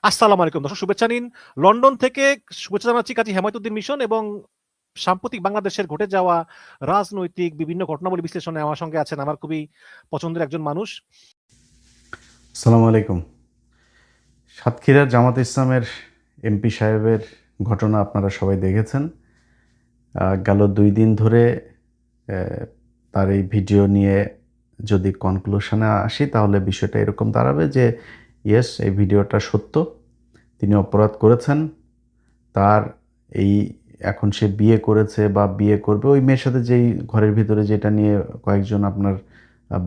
আসসালামু আলাইকুম দর্শক, শুভেচ্ছা নিন। লন্ডন থেকে শুভেচ্ছা জানাচ্ছি কাজী হেমায়েতুদ্দিন মিশন এবং সাম্প্রতিক বাংলাদেশের ঘটে যাওয়া রাজনৈতিক বিভিন্ন ঘটনাবলী বিশ্লেষণে আমার সঙ্গে আছেন আমার খুবই পছন্দের একজন মানুষ। আসসালামু আলাইকুম। সাতক্ষীরার জামাত ইসলামের এমপি সাহেবের ঘটনা আপনারা সবাই দেখেছেন। গেল 2 দিন ধরে তার এই ভিডিও নিয়ে যদি কনক্লুশনে আসি তাহলে বিষয়টা এরকম দাঁড়াবে যে ইয়েস, এই ভিডিওটা সত্য, তিনি অপরাধ করেছেন। তার এই এখন সে বিয়ে করেছে বা বিয়ে করবে ওই মেয়ের সাথে যেই ঘরের ভিতরে যেটা নিয়ে কয়েকজন আপনার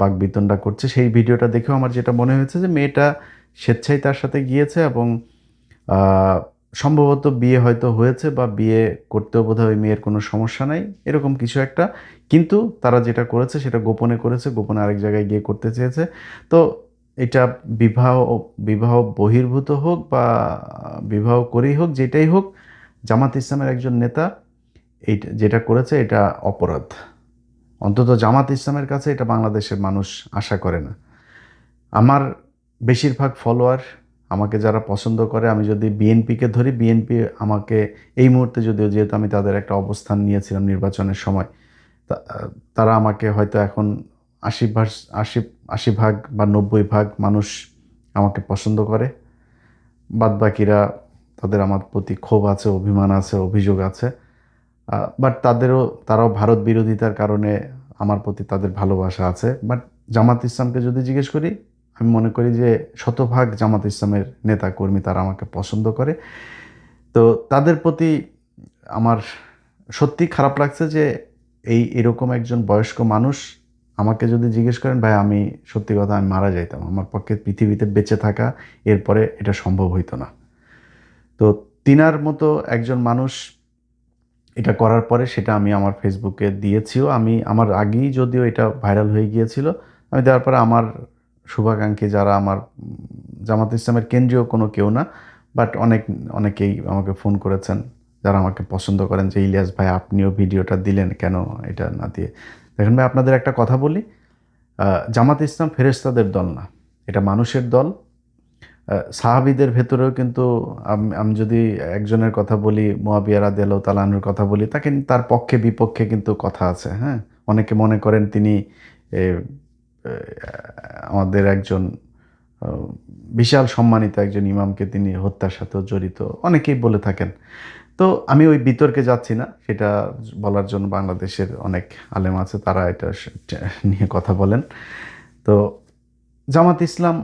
বাকবিতণ্ডা করছে, সেই ভিডিওটা দেখেও আমার যেটা মনে হয়েছে যে মেয়েটা স্বেচ্ছায় তার সাথে গিয়েছে এবং আহ, সম্ভবত বিয়ে হয়তো হয়েছে বা বিয়ে করতেও বোধহয় ওই মেয়ের কোনো সমস্যা নাই, এরকম কিছু একটা। কিন্তু তারা যেটা করেছে সেটা গোপনে করেছে, গোপনে আরেক জায়গায় গিয়ে করতে চেয়েছে। তো এটা বিবাহ বিবাহ বহির্ভূত হোক বা বিবাহ করেই হোক, যেটাই হোক, জামাত ইসলামের একজন নেতা এইটা যেটা করেছে এটা অপরাধ। অন্তত জামাত ইসলামের কাছে এটা বাংলাদেশের মানুষ আশা করে না। আমার বেশিরভাগ ফলোয়ার, আমাকে যারা পছন্দ করে, আমি যদি বিএনপিকে ধরি, বিএনপি আমাকে এই মুহূর্তে, যদিও যেহেতু আমি তাদের একটা অবস্থান নিয়েছিলাম নির্বাচনের সময়, তারা আমাকে হয়তো এখন 80 ভাগ, 80 ভাগ বা 90 ভাগ মানুষ আমাকে পছন্দ করে। বাদবাকিরা, তাদের আমার প্রতি ক্ষোভ আছে, অভিমান আছে, অভিযোগ আছে। বাট তারাও ভারত বিরোধিতার কারণে আমার প্রতি তাদের ভালোবাসা আছে। বাট জামাত ইসলামকে যদি জিজ্ঞেস করি, আমি মনে করি যে শতভাগ জামাত ইসলামের নেতা কর্মী তারা আমাকে পছন্দ করে। তো তাদের প্রতি আমার সত্যি খারাপ লাগছে যে এরকম একজন বয়স্ক মানুষ, আমাকে যদি জিজ্ঞেস করেন ভাই, আমি সত্যি কথা আমি মারা যাইতাম, আমার পক্ষে পৃথিবীতে বেঁচে থাকা এরপরে এটা সম্ভব হইতো না। তো তিনার মতো একজন মানুষ এটা করার পরে সেটা আমি আমার ফেসবুকে দিয়েছিও। আমি আমার আগেই যদিও এটা ভাইরাল হয়ে গিয়েছিল, আমি দেওয়ার পরে আমার শুভাকাঙ্ক্ষী যারা আমার জামাত ইসলামের কেন্দ্রীয় কোনো কেউ না, বাট অনেকেই আমাকে ফোন করেছেন যারা আমাকে পছন্দ করেন, যে ইলিয়াস ভাই আপনিও ভিডিওটা দিলেন কেন এটা না দিয়ে। দেখেন ভাই, আপনাদের একটা কথা বলি, জামাত ইসলাম ফেরেশতাদের দল না, এটা মানুষের দল। সাহাবীদের ভেতরেও কিন্তু আমি যদি একজনের কথা বলি, মুয়াবিয়া রাদিয়াল্লাহু তাআলা আনহুর কথা বলি, তার পক্ষে বিপক্ষে কিন্তু কথা আছে। হ্যাঁ, অনেকে মনে করেন তিনি এ, এ, আমাদের একজন আহ, বিশাল সম্মানিত একজন ইমামকে তিনি হত্যার সাথেও জড়িত, অনেকেই বলে থাকেন। তো আমি ওই বিতর্কে যাচ্ছি না, সেটা বলার জন্য বাংলাদেশের অনেক আলেম আছে, তারা এটা নিয়ে কথা বলেন। তো জামাত ইসলাম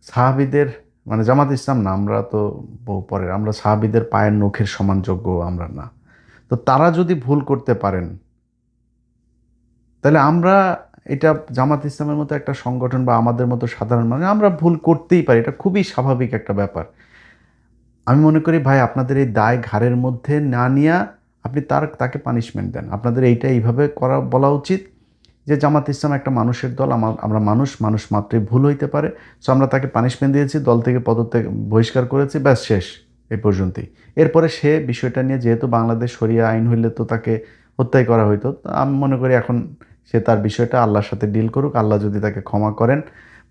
সাহাবীদের, মানে জামাত ইসলাম না, আমরা তো বহু পরের, আমরা সাহাবীদের পায়ের নখের সমান যোগ্য আমরা না। তো তারা যদি ভুল করতে পারেন, তাহলে আমরা, এটা জামাত ইসলামের মতো একটা সংগঠন বা আমাদের মতো সাধারণ মানুষ, আমরা ভুল করতেই পারি, এটা খুবই স্বাভাবিক একটা ব্যাপার। আমি মনে করি ভাই, আপনাদের এই দায় ঘাড়ের মধ্যে না নিয়ে আপনি তাকে পানিশমেন্ট দেন। আপনাদের এইটা এইভাবে করা বলা উচিত যে জামাত ইসলাম একটা মানুষের দল, আমরা মানুষ, মানুষ মাত্রই ভুল হইতে পারে। সো আমরা তাকে পানিশমেন্ট দিয়েছি, দল থেকে পদত্যাগ বহিষ্কার করেছি, ব্যাস শেষ, এই পর্যন্তই। এরপরে সে বিষয়টা নিয়ে, যেহেতু বাংলাদেশ শরিয়া আইন হইলে তো তাকে হত্যাই করা হইতো, তো আমি মনে করি এখন সে তার বিষয়টা আল্লাহর সাথে ডিল করুক। আল্লাহ যদি তাকে ক্ষমা করেন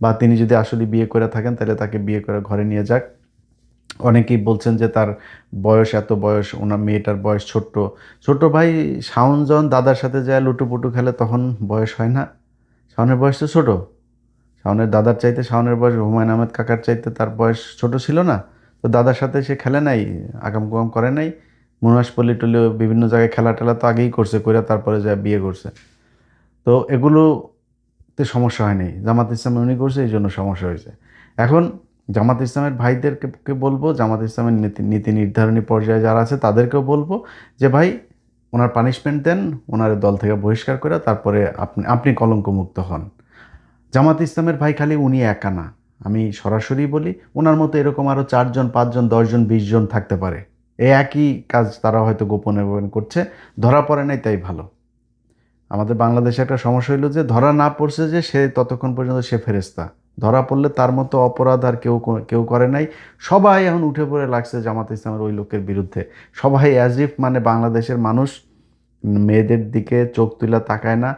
বা তিনি যদি আসলে বিয়ে করে থাকেন, তাহলে তাকে বিয়ে করে ঘরে নিয়ে যাক। অনেকেই বলছেন যে তার বয়স, এত বয়স, ওনার মেয়েটার বয়স ছোট্ট। ছোট ভাই শাওন যখন দাদার সাথে যায় লুটুপুটু খেলে, তখন বয়স হয় না? শাওনের বয়স তো ছোট। শাওনের দাদার চাইতে শাওনের বয়স হুমায়ুন আহমেদ কাকার চাইতে তার বয়স ছোট ছিল না? তো দাদার সাথে সে খেলে নাই, আকাম কুকাম করে নাই, মুনাসপল্লি টল্লি বিভিন্ন জায়গায় খেলা টেলা তো আগেই করছে, কইরা তারপরে যা বিয়ে করছে। তো এগুলোতে সমস্যা হয়নি, জামাত ইসলাম উনি করছে এই জন্য সমস্যা হয়েছে। এখন জামাত ইসলামের ভাইদেরকে বলবো, জামাত ইসলামের নীতি নীতি নির্ধারণী পর্যায়ে যারা আছে তাদেরকেও বলবো যে ভাই, ওনার পানিশমেন্ট দেন, ওনার দল থেকে বহিষ্কার করে তারপরে আপনি আপনি কলঙ্কমুক্ত হন। জামাত ইসলামের ভাই খালি উনি একা না, আমি সরাসরি বলি, ওনার মতো এরকম আরও 4 জন 5 জন 10 জন 20 জন থাকতে পারে। এই একই কাজ তারা হয়তো গোপনে গোপনে করছে, ধরা পড়ে নাই তাই ভালো। আমাদের বাংলাদেশে একটা সমস্যা হইলো যে ধরা না পড়ছে যে সে ততক্ষণ পর্যন্ত সে ফেরেস্তা, ধরা পড়লে তার মতো অপরাধ আর কেউ কেউ করে নাই। সবাই এখন উঠে পড়ে লাগছে জামাত ইসলামের ওই লোকের বিরুদ্ধে। সবাই অ্যাজ ইফ মানে বাংলাদেশের মানুষ মেয়েদের দিকে চোখ তুলে তাকায় না।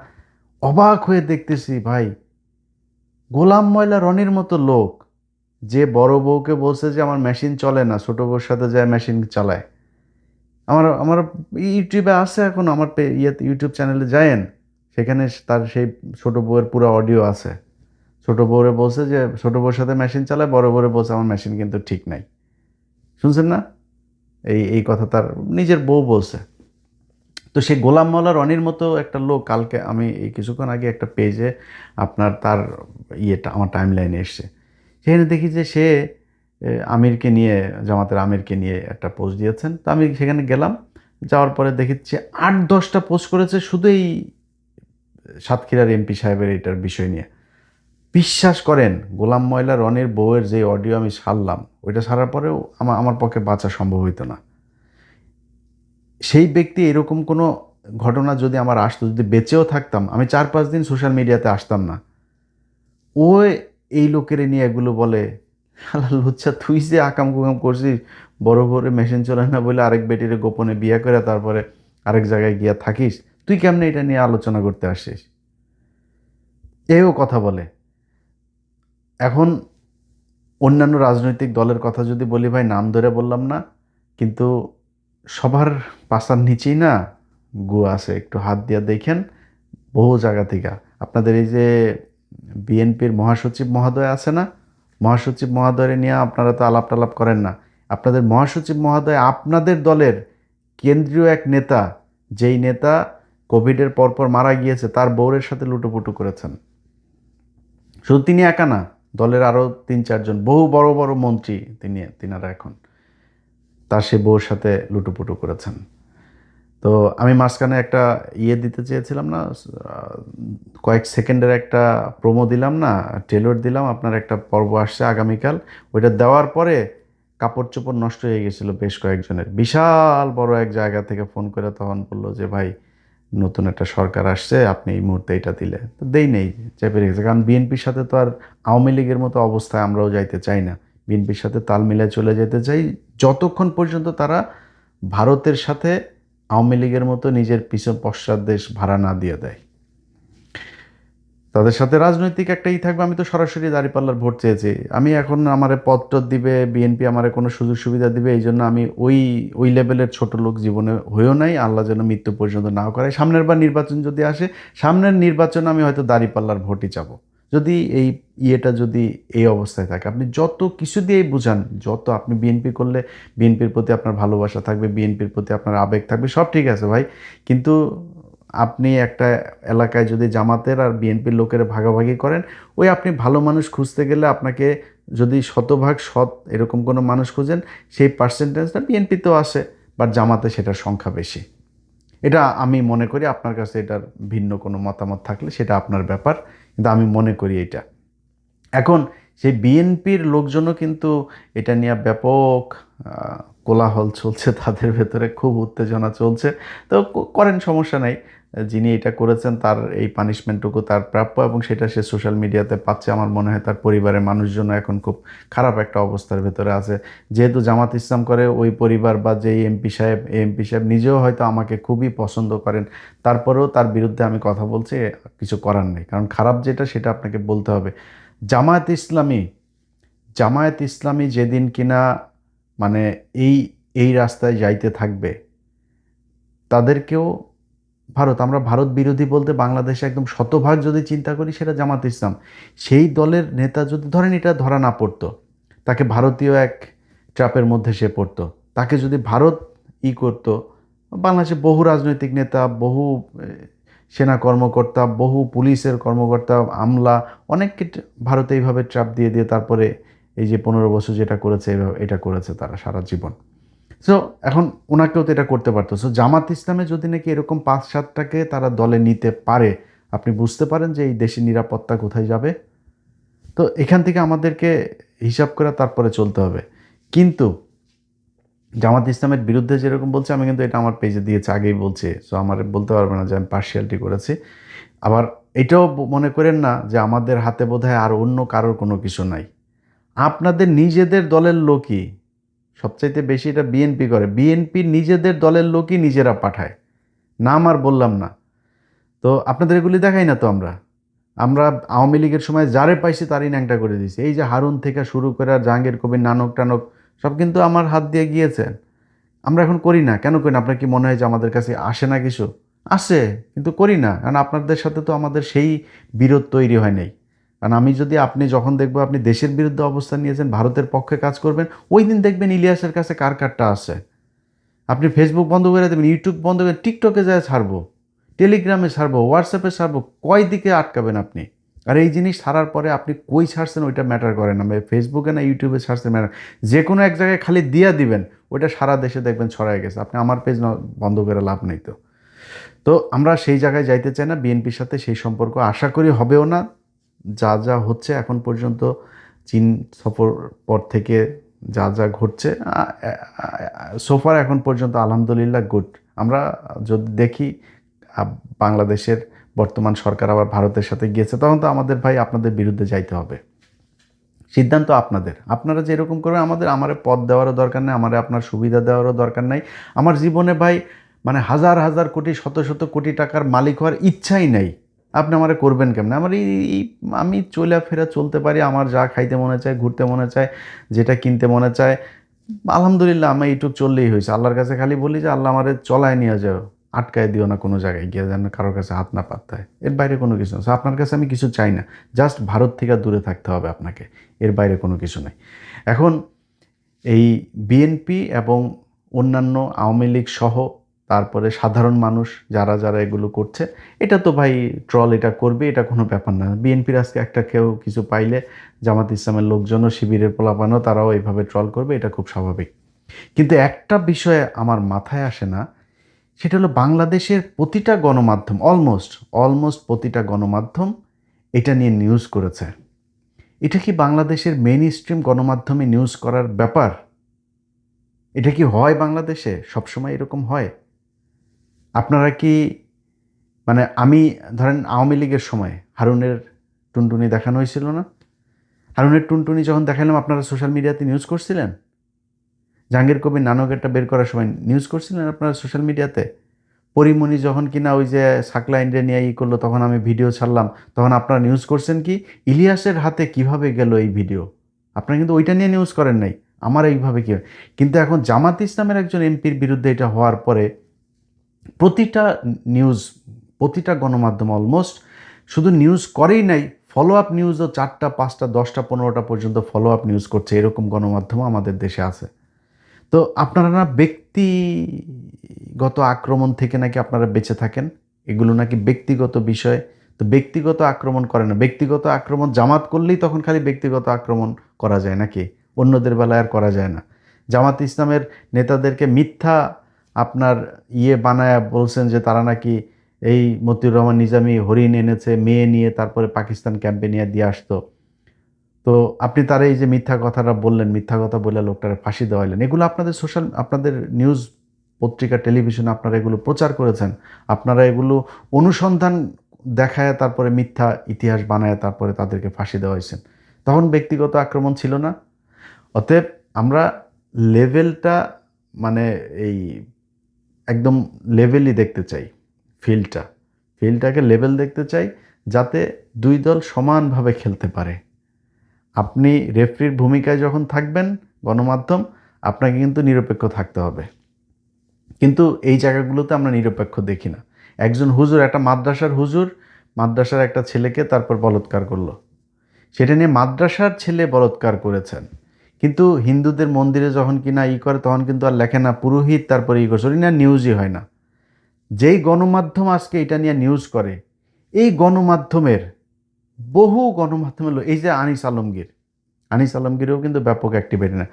অবাক হয়ে দেখতেছি ভাই, গোলাম ময়লা রনির মতো লোক যে বড় বউকে বলছে যে আমার মেশিন চলে না, ছোট বউর সাথে যায় মেশিন চালায়। আমার আমার ইউটিউবে আছে, এখন আমার ইউটিউব চ্যানেলে যায়েন, সেখানে তার সেই ছোট বউয়ের পুরো অডিও আছে। ছোট বউরে বলছে যে ছোট বউর সাথে মেশিন চালায়, বড় বউরে বলছে আমার মেশিন কিন্তু ঠিক নাই। শুনছেন না? এই কথা তার নিজের বউ বলছে। তো সে গোলাম মাওলা রনির মতো একটা লোক, কালকে আমি এই কিছুক্ষণ আগে একটা পেজে আপনার তার ইয়েটা আমার টাইম লাইনে এসছে, সেখানে দেখি যে সে আমিরকে নিয়ে, জামাতের আমিরকে নিয়ে একটা পোস্ট দিয়েছেন। তো আমি সেখানে গেলাম, যাওয়ার পরে দেখেছি 8-10টা পোস্ট করেছে শুধু এই সাতক্ষীরার এমপি সাহেবের এটার বিষয় নিয়ে। বিশ্বাস করেন, গোলাম ময়লা রনির বউয়ের যে অডিও আমি ছাড়লাম, ওইটা ছাড়ার পরেও আমার পক্ষে বাঁচা সম্ভব হইতো না। সেই ব্যক্তি এরকম কোনো ঘটনা যদি আমার আসতো, যদি বেঁচেও থাকতাম, আমি 4-5 দিন সোশ্যাল মিডিয়াতে আসতাম না। ও এই লোকের নিয়ে এগুলো বলে, শালা লুচ্চা, তুই যে আকাম কুকাম করছিস, বড় বড় মেশিন চলে না বলে আরেক বেটিরে গোপনে বিয়ে করে তারপরে আরেক জায়গায় গিয়া থাকিস, তুই কেমনে এটা নিয়ে আলোচনা করতে আসছিস? এও কথা বলে। এখন অন্যান্য রাজনৈতিক দলের কথা যদি বলি ভাই, নাম ধরে বললাম না, কিন্তু সবার পাশার নিচেই না গু আছে, একটু হাত দিয়া দেখেন। বহু জায়গা থেকে আপনাদের এই যে বিএনপির মহাসচিব মহোদয় আছে না, মহাসচিব মহোদয় নিয়ে আপনারা তো আলাপ টালাপ করেন না। আপনাদের মহাসচিব মহোদয় আপনাদের দলের কেন্দ্রীয় এক নেতা, যেই নেতা কোভিডের পরপর মারা গিয়েছে, তার বউরের সাথে লুটোপুটো করেছেন। শুধু তিনি একা না, দলের আরও 3-4 জন বহু বড় বড় মন্ত্রী তিনারা এখন তার সে বউর সাথে লুটোপুটো করেছেন। তো আমি মাঝখানে একটা দিতে চেয়েছিলাম না, কয়েক সেকেন্ডের একটা প্রোমো দিলাম না, ট্রেলর দিলাম, আপনার একটা পর্ব আসছে আগামীকাল। ওইটা দেওয়ার পরে কাপড় চোপড় নষ্ট হয়ে গেছিলো বেশ কয়েকজনের। বিশাল বড় এক জায়গা থেকে ফোন করে তখন বললো যে ভাই, নতুন একটা সরকার আসছে, আপনি এই মুহূর্তে এটা দিলে। তো দেই নেই, চেপে রেখেছে। কারণ বিএনপির সাথে তো আর আওয়ামী লীগের মতো অবস্থায় আমরাও যাইতে চাই না। বিএনপির সাথে তাল মিলায় চলে যেতে চাই, যতক্ষণ পর্যন্ত তারা ভারতের সাথে আওয়ামী লীগের মতো নিজের পিছন পশ্চাৎ দেশ ভাড়া না দিয়ে দেয়। তাদের সাথে রাজনৈতিক একটাই থাকবে। আমি তো সরাসরি দাঁড়িপাল্লার ভোট চেয়েছি। আমি এখন আমারে পদটদ দিবে বিএনপি, আমারে কোনো সুযোগ সুবিধা দিবে, এই জন্য আমি ওই লেভেলের ছোট লোক জীবনে হয়েও নাই। আল্লাহ যেন মৃত্যু পর্যন্ত নাও করে। সামনের বার নির্বাচন যদি আসে, সামনের নির্বাচনে আমি হয়তো দাঁড়িপাল্লার ভোটই চাবো। যদি এই যদি এই অবস্থায় থাকে, আপনি যত কিছু দিয়েই বুঝান, যত আপনি বিএনপি করলে বিএনপির প্রতি আপনার ভালোবাসা থাকবে, বিএনপির প্রতি আপনার আবেগ থাকবে, সব ঠিক আছে ভাই। কিন্তু আপনি একটা এলাকায় যদি জামাতের আর বিএনপির লোকের ভাগাভাগি করেন, ওই আপনি ভালো মানুষ খুঁজতে গেলে আপনাকে যদি শতভাগ সৎ এরকম কোনো মানুষ খুঁজেন, সেই পার্সেন্টেজটা বিএনপিতেও আসে, বাট জামাতে সেটার সংখ্যা বেশি। এটা আমি মনে করি। আপনার কাছে এটার ভিন্ন কোনো মতামত থাকলে সেটা আপনার ব্যাপার, কিন্তু আমি মনে করি এটা। এখন সেই বিএনপির লোকজনও কিন্তু এটা নিয়ে ব্যাপক কোলাহল চলছে, তাদের ভেতরে খুব উত্তেজনা চলছে। তো করেন, সমস্যা নাই। যিনি এটা করেছেন তার এই পানিশমেন্টটুকু তার প্রাপ্য, এবং সেটা সে সোশ্যাল মিডিয়াতে পাচ্ছে। আমার মনে হয় তার পরিবারের মানুষজন এখন খুব খারাপ একটা অবস্থার ভেতরে আছে। যেহেতু জামাত ইসলাম করে ওই পরিবার, বা যে এমপি সাহেব নিজেও হয়তো আমাকে খুবই পছন্দ করেন, তারপরেও তার বিরুদ্ধে আমি কথা বলছি, কিছু করার নেই। কারণ খারাপ যেটা সেটা আপনাকে বলতে হবে। জামায়াত ইসলামী জামায়াত ইসলামী যেদিন কিনা মানে এই এই রাস্তায় যাইতে থাকবে, তাদেরকেও আমরা ভারত বিরোধী বলতে বাংলাদেশে একদম শতভাগ যদি চিন্তা করি, সেটা জামাত ইসলাম। সেই দলের নেতা যদি ধরেন এটা ধরা না পড়তো, তাকে ভারতীয় এক ট্র্যাপের মধ্যে সে পড়তো, তাকে যদি ভারত করতো, বাংলাদেশে বহু রাজনৈতিক নেতা, বহু সেনা কর্মকর্তা, বহু পুলিশের কর্মকর্তা, আমলা, অনেককে ভারতে এইভাবে ট্র্যাপ দিয়ে দিয়ে তারপরে এই যে 15 বছর যেটা করেছে, এটা করেছে তারা সারা জীবন। সো এখন ওনাকেও তো এটা করতে পারতো। সো জামাত ইসলামে যদি নাকি এরকম 5-7টাকে তারা দলে নিতে পারে, আপনি বুঝতে পারেন যে এই দেশের নিরাপত্তা কোথায় যাবে। তো এখান থেকে আমাদেরকে হিসাব করে তারপরে চলতে হবে। কিন্তু জামাত ইসলামের বিরুদ্ধে যেরকম বলছে, আমি কিন্তু এটা আমার পেজে দিয়েছি, আগেই বলছি। সো আমার বলতে পারবে না যে আমি পার্শিয়ালিটি করেছি। আবার এটাও মনে করেন না যে আমাদের হাতে বোধহয় আর অন্য কারোর কোনো কিছু নাই। আপনাদের নিজেদের দলের লোকই সবচাইতে বেশি এটা বিএনপি করে। বিএনপি নিজেদের দলের লোকই নিজেরা পাঠায়, নাম আর বললাম না। তো আপনাদের এগুলি দেখাই না তো আমরা। আমরা আওয়ামী লীগের সময় যারে পাইছি তারই ন্যাংটা করে দিয়েছি। এই যে হারুন থেকে শুরু করে আর জাহাঙ্গীর কবির নানক টানক সব কিন্তু আমার হাত দিয়ে গিয়েছে। আমরা এখন করি না, কেন করি না? আপনার কি মনে হয় যে আমাদের কাছে আসে না কিছু? আসে, কিন্তু করি না, কারণ আপনাদের সাথে তো আমাদের সেই বিরোধ তৈরি হয় নাই। কারণ আমি যদি, আপনি যখন দেখবো আপনি দেশের বিরুদ্ধে অবস্থান নিয়েছেন, ভারতের পক্ষে কাজ করবেন, ওই দিন দেখবেন ইলিয়াসের কাছে কার কারটা আছে। আপনি ফেসবুক বন্ধ করে দেবেন, ইউটিউব বন্ধ করে টিকটকে যায় ছাড়বো, টেলিগ্রামে ছাড়বো, হোয়াটসঅ্যাপে ছাড়বো, কয় দিকে আটকাবেন আপনি? আর এই জিনিস ছাড়ার পরে আপনি কই ছাড়ছেন ওইটা ম্যাটার করে না, ফেসবুকে না ইউটিউবে ছাড়ছেন ম্যাটার, যে কোনো এক জায়গায় খালি দিয়া দিবেন, ওইটা সারা দেশে দেখবেন ছড়ায় গেছে। আপনি আমার পেজ বন্ধ করে লাভ নেই। তো তো আমরা সেই জায়গায় যাইতে চাই না, বিএনপির সাথে সেই সম্পর্ক আশা করি হবেও না। যা যা হচ্ছে এখন পর্যন্ত, চীন সফর পর থেকে যা যা ঘটছে, সোফার এখন পর্যন্ত আলহামদুলিল্লাহ গুড। আমরা যদি দেখি বাংলাদেশের বর্তমান সরকার আবার ভারতের সাথে গিয়েছে, তখন তো আমাদের ভাই আপনাদের বিরুদ্ধে যাইতে হবে। সিদ্ধান্ত আপনাদের, আপনারা যেরকম করবেন, আমারে পদ দেওয়ারও দরকার নেই, আমারে আপনার সুবিধা দেওয়ারও দরকার নাই। আমার জীবনে ভাই মানে হাজার হাজার কোটি শত শত কোটি টাকার মালিক হওয়ার ইচ্ছাই নাই। আপনি আমারে করবেন কেমন? আমার আমি চলে ফেরা চলতে পারি, আমার যা খাইতে মনে চায়, ঘুরতে মনে চায়, যেটা কিনতে মনে চায়, আলহামদুলিল্লাহ আমি এইটুক চললেই হয়েছে। আল্লাহর কাছে খালি বলি যে আল্লাহ আমারে চলায় নিয়ে যাও, আটকায় দিও না কোনো জায়গায় গিয়ে, যেন কারোর কাছে হাত না পাততে হয়। এর বাইরে কোনো কিছু না। আপনার কাছে আমি কিছু চাই না, জাস্ট ভারত থেকে দূরে থাকতে হবে আপনাকে, এর বাইরে কোনো কিছু নাই। এখন এই বিএনপি এবং অন্যান্য আওয়ামী লীগ সহ তারপরে সাধারণ মানুষ যারা যারা এগুলো করছে, এটা তো ভাই ট্রল এটা করবে, এটা কোনো ব্যাপার না। বিএনপির আজকে একটা কেউ কিছু পাইলে জামাত ইসলামের লোকজনও, শিবিরের পোলাপানও, তারাও এইভাবে ট্রল করবে, এটা খুব স্বাভাবিক। কিন্তু একটা বিষয়ে আমার মাথায় আসে না, সেটা হলো বাংলাদেশের প্রতিটা গণমাধ্যম, অলমোস্ট প্রতিটা গণমাধ্যম এটা নিয়ে নিউজ করেছে। এটা কি বাংলাদেশের মেইন স্ট্রিম গণমাধ্যমে নিউজ করার ব্যাপার? এটা কি হয় বাংলাদেশে? সবসময় এরকম হয়? আপনারা কি, মানে আমি ধরেন আওয়ামী লীগের সময় হারুনের টুনটুনি দেখানো হয়েছিল না? হারুনের টুনটুনি যখন দেখালাম, আপনারা সোশ্যাল মিডিয়াতে নিউজ করছিলেন? জাহাঙ্গীর কবির নানকেরটা বের করার সময় নিউজ করছিলেন আপনারা সোশ্যাল মিডিয়াতে? পরিমণি যখন কিনা ওই যে সাকলাইনরে নিয়ে করলো, তখন আমি ভিডিও ছাড়লাম, তখন আপনারা নিউজ করছেন কি ইলিয়াসের হাতে কিভাবে গেল এই ভিডিও? আপনারা কিন্তু ওইটা নিয়ে নিউজ করেন নাই, আমার এইভাবে কি। কিন্তু এখন জামাত ইসলামের একজন এমপির বিরুদ্ধে এটা হওয়ার পরে প্রতিটা নিউজ, প্রতিটা গণমাধ্যম অলমোস্ট শুধু নিউজ করেই নাই, ফলো আপ নিউজও 4টা 5টা 10টা 15টা পর্যন্ত ফলো আপ নিউজ করছে, এরকম গণমাধ্যমও আমাদের দেশে আছে। তো আপনারা না ব্যক্তিগত আক্রমণ থেকে নাকি আপনারা বেঁচে থাকেন, এগুলো নাকি ব্যক্তিগত বিষয়। তো ব্যক্তিগত আক্রমণ করে না, ব্যক্তিগত আক্রমণ জামাত করলেই তখন খালি ব্যক্তিগত আক্রমণ করা যায় নাকি? অন্যদের বেলায় আর করা যায় না? জামাত ইসলামের নেতাদেরকে মিথ্যা আপনার বানায় বলছেন যে তারা নাকি এই মতিউর রহমান নিজামী হরিণ এনেছে, মেয়ে নিয়ে তারপরে পাকিস্তান ক্যাম্পে নিয়ে দিয়ে আসতো। তো আপনি তার এই যে মিথ্যা কথাটা বললেন, মিথ্যা কথা বলে লোকটার ফাঁসি দেওয়াইলেন, এগুলো আপনাদের আপনাদের নিউজ পত্রিকা টেলিভিশনে আপনারা এগুলো প্রচার করেছেন। আপনারা এগুলো অনুসন্ধান দেখায় তারপরে মিথ্যা ইতিহাস বানায় তারপরে তাদেরকে ফাঁসি দেওয়া হয়েছেন। তখন ব্যক্তিগত আক্রমণ ছিল না। অতএব আমরা লেভেলটা, মানে এই একদম লেভেলই দেখতে চাই, ফিল্ডটাকে লেভেল দেখতে চাই, যাতে দুই দল সমানভাবে খেলতে পারে। আপনি রেফরির ভূমিকায় যখন থাকবেন, গণমাধ্যম আপনাকে কিন্তু নিরপেক্ষ থাকতে হবে। কিন্তু এই জায়গাগুলোতে আমরা নিরপেক্ষ দেখি না। একজন হুজুর, একটা মাদ্রাসার হুজুর, মাদ্রাসার একটা ছেলেকে তারপর বলৎকার করলো, সেটা নিয়ে মাদ্রাসার ছেলে বলৎকার করেছেন, কিন্তু হিন্দুদের মন্দিরে যখন কিনা করে, তখন কিন্তু আর লেখে না পুরোহিত তারপরে করছে, ওই না নিউজই হয় না। যেই গণমাধ্যম আজকে এটা নিয়ে নিউজ করে, এই গণমাধ্যমের বহু গণমাধ্যমের এই যে আনিস আলমগীরও কিন্তু ব্যাপক অ্যাক্টিভিটি না।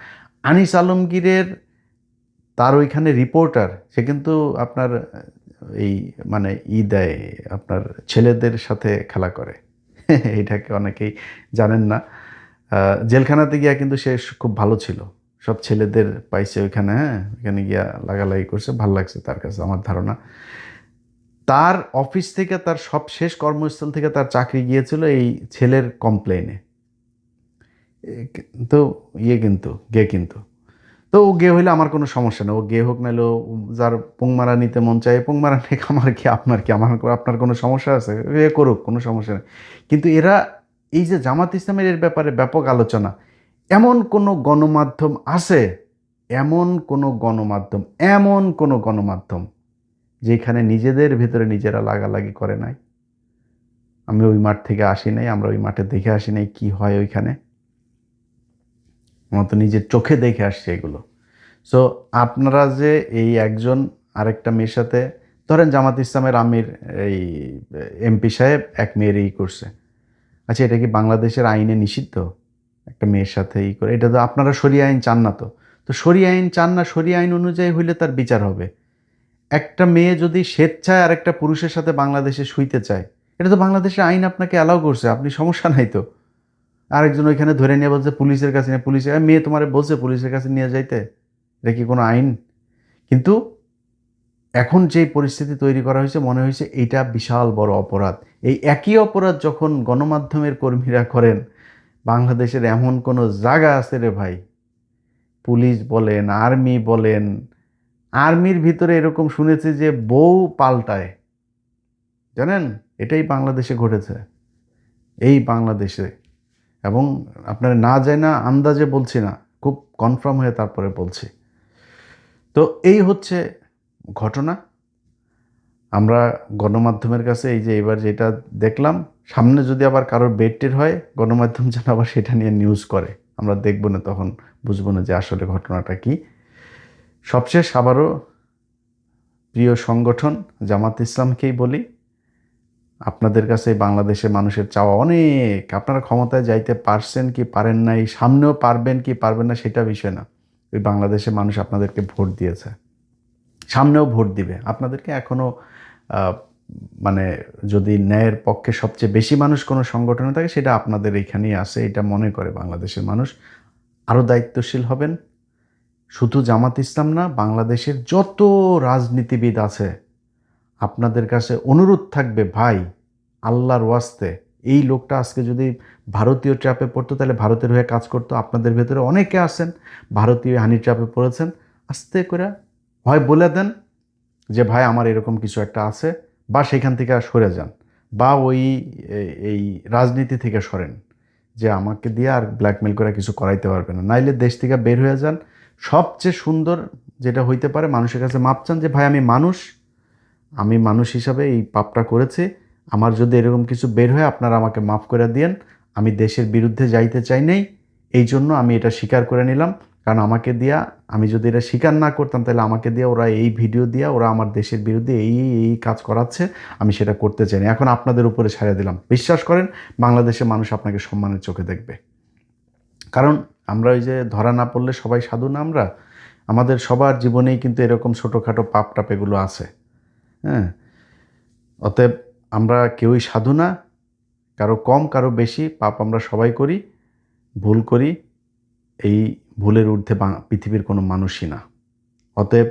আনিস আলমগীরের তার ওইখানে রিপোর্টার, সে কিন্তু আপনার এই মানে দেয়, আপনার ছেলেদের সাথে খেলা করে। এটাকে অনেকেই জানেন না। জেলখানাতে গিয়া কিন্তু সে খুব ভালো ছিল, সব ছেলেদের পাইছে ওইখানে, হ্যাঁ, ওইখানে গিয়া লাগালাগি করছে, ভাল লাগছে তার কাছে আমার ধারণা। তার অফিস থেকে, তার সব শেষ কর্মস্থল থেকে তার চাকরি গিয়েছিল এই ছেলের কমপ্লেনে। তো কিন্তু গে কিন্তু তো ও গে হইলে আমার কোনো সমস্যা নেই, ও গে হোক, নাহলে ও যার পোংমারা নিতে মন চায় পোংমারা নিক, আমার কি আপনার কি, আপনার কোনো সমস্যা আছে, এ করুক, কোনো সমস্যা নেই। কিন্তু এরা এই যে জামাত ইসলামের এর ব্যাপারে ব্যাপক আলোচনা, এমন কোনো গণমাধ্যম আছে, এমন কোনো গণমাধ্যম, এমন কোনো গণমাধ্যম যেখানে নিজেদের ভেতরে নিজেরা লাগালাগি করে নাই? আমি ওই মাঠ থেকে আসি নাই, আমরা ওই মাঠে দেখে আসি নাই কি হয় ওইখানে, আমরা তো নিজের চোখে দেখে আসছি এগুলো। সো আপনারা যে এই একজন আরেকটা মেয়ের সাথে, ধরেন জামাত ইসলামের আমির এই এমপি সাহেব এক মেয়ের করছে, আচ্ছা এটা কি বাংলাদেশের আইনে নিষিদ্ধ একটা মেয়ের সাথে করে? এটা তো আপনারা শরিয়া আইন চান না, তো তো শরিয়া আইন চান না, শরিয়া আইন অনুযায়ী হইলে তার বিচার হবে। একটা মেয়ে যদি স্বেচ্ছায় আরেকটা পুরুষের সাথে বাংলাদেশে শুইতে চায়, এটা তো বাংলাদেশের আইন আপনাকে অ্যালাউ করছে, আপনি সমস্যা নাই তো। আরেকজন ওইখানে ধরে নিয়ে বলছে পুলিশের কাছে নিয়ে, পুলিশের মেয়ে তোমার বলছে পুলিশের কাছে নিয়ে যাইতে, এটা কি কোনো আইন? কিন্তু এখন যে পরিস্থিতি তৈরি করা হয়েছে, মনে হয়েছে এইটা বিশাল বড় অপরাধ। এই একই অপরাধ যখন গণমাধ্যমের কর্মীরা করেন, বাংলাদেশের এমন কোনো জায়গা আছে রে ভাই, পুলিশ বলেন, আর্মি বলেন, আর্মির ভিতরে এরকম শুনেছি যে বউ পাল্টায়, জানেন? এটাই বাংলাদেশে ঘটেছে, এই বাংলাদেশে। এবং আপনারা না যায় না আন্দাজে বলছি না, খুব কনফার্ম হয়ে তারপরে বলছি। তো এই হচ্ছে ঘটনা। আমরা গণমাধ্যমের কাছে এই যে এবার যেটা দেখলাম, সামনে যদি আবার কারোর বেডটের হয়, গণমাধ্যম যেন আবার সেটা নিয়ে নিউজ করে, আমরা দেখব না, তখন বুঝবো না যে আসলে ঘটনাটা কি। সবশেষ আবারও প্রিয় সংগঠন জামাত ইসলামকেই বলি, আপনাদের কাছে বাংলাদেশের মানুষের চাওয়া অনেক, আপনারা ক্ষমতায় যাইতে পারছেন কি পারেন নাই, সামনেও পারবেন কি পারবেন না সেটা বিষয় না, ওই বাংলাদেশের মানুষ আপনাদেরকে ভোট দিয়েছে, সামনেও ভোট দিবে আপনাদেরকে। এখনও মানে যদি ন্যায়ের পক্ষে সবচেয়ে বেশি মানুষ কোনো সংগঠনে থাকে, সেটা আপনাদের এইখানেই আছে, এটা মনে করে বাংলাদেশের মানুষ। আরও দায়িত্বশীল হবেন, শুধু জামাত ইসলাম না, বাংলাদেশের যত রাজনীতিবিদ আছে আপনাদের কাছে অনুরোধ থাকবে, ভাই আল্লাহর ওয়াস্তে এই লোকটা আজকে যদি ভারতীয় ট্র্যাপে পড়তো, তাহলে ভারতের হয়ে কাজ করতো। আপনাদের ভেতরে অনেকে আছেন ভারতীয় হানি ট্র্যাপে পড়েছেন, আস্তে করে হয় বলে দেন যে ভাই আমার এরকম কিছু একটা আছে, বা সেখান থেকে সরে যান, বা ওই এই রাজনীতি থেকে সরেন, যে আমাকে দিয়ে আর ব্ল্যাকমেল করে কিছু করাইতে পারবে না, নাইলে দেশ থেকে বের হয়ে যান। সবচেয়ে সুন্দর যেটা হইতে পারে, মানুষের কাছে মাপ চান যে ভাই আমি মানুষ হিসাবে এই পাপটা করেছি, আমার যদি এরকম কিছু বের হয় আপনারা আমাকে মাফ করে দিয়েন, আমি দেশের বিরুদ্ধে যাইতে চাই নাই, এই জন্য আমি এটা স্বীকার করে নিলাম। কারণ আমাকে দিয়া, আমি যদি এটা স্বীকার না করতাম, তাহলে আমাকে দিয়ে ওরা এই ভিডিও দিয়া ওরা আমার দেশের বিরুদ্ধে এই এই কাজ করাচ্ছে, আমি সেটা করতে চাই না, এখন আপনাদের উপরে ছাড়িয়ে দিলাম। বিশ্বাস করেন বাংলাদেশের মানুষ আপনাকে সম্মানের চোখে দেখবে। কারণ আমরা ওই যে ধরা না পড়লে সবাই সাধু না, আমরা আমাদের সবার জীবনেই কিন্তু এরকম ছোটোখাটো পাপ টাপ এগুলো আছে। হ্যাঁ, অতএব আমরা কেউই সাধু না, কারো কম কারো বেশি, পাপ আমরা সবাই করি, ভুল করি, এই ভুলের ঊর্ধ্বে পৃথিবীর কোনো মানুষই না। অতএব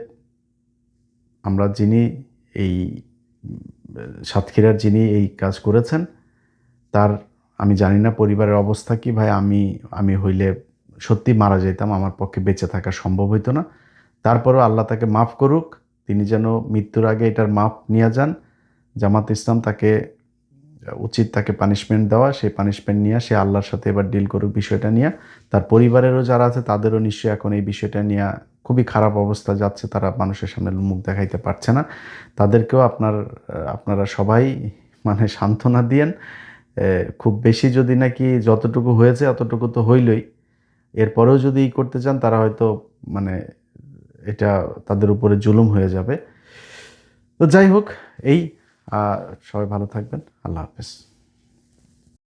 আমরা যিনি এই সাতক্ষীরার যিনি এই কাজ করেছেন, তার আমি জানি না পরিবারের অবস্থা কি ভাই, আমি হইলে সত্যি মারা যেতাম, আমার পক্ষে বেঁচে থাকা সম্ভব হইতো না। তারপরেও আল্লাহ তাকে মাফ করুক, তিনি যেন মৃত্যুর আগে এটার মাপ নিয়ে যান। জামাত ইসলাম তাকে উচিত তাকে পানিশমেন্ট দেওয়া, সেই পানিশমেন্ট নিয়ে সে আল্লাহর সাথে এবার ডিল করুক বিষয়টা নিয়ে। তার পরিবারেরও যারা আছে তাদেরও নিশ্চয়ই এখন এই বিষয়টা নিয়ে খুবই খারাপ অবস্থা যাচ্ছে, তারা মানুষের সামনে মুখ দেখাইতে পারছে না, তাদেরকেও আপনারা সবাই মানে সান্ত্বনা দিয়েন। খুব বেশি যদি নাকি যতটুকু হয়েছে অতটুকু তো হইলই, এরপরেও যদি করতে চান তারা হয়তো মানে এটা তাদের উপরে জুলুম হয়ে যাবে। তো যাই হোক, এই সবাই ভালো থাকবেন, আল্লাহ হাফেজ।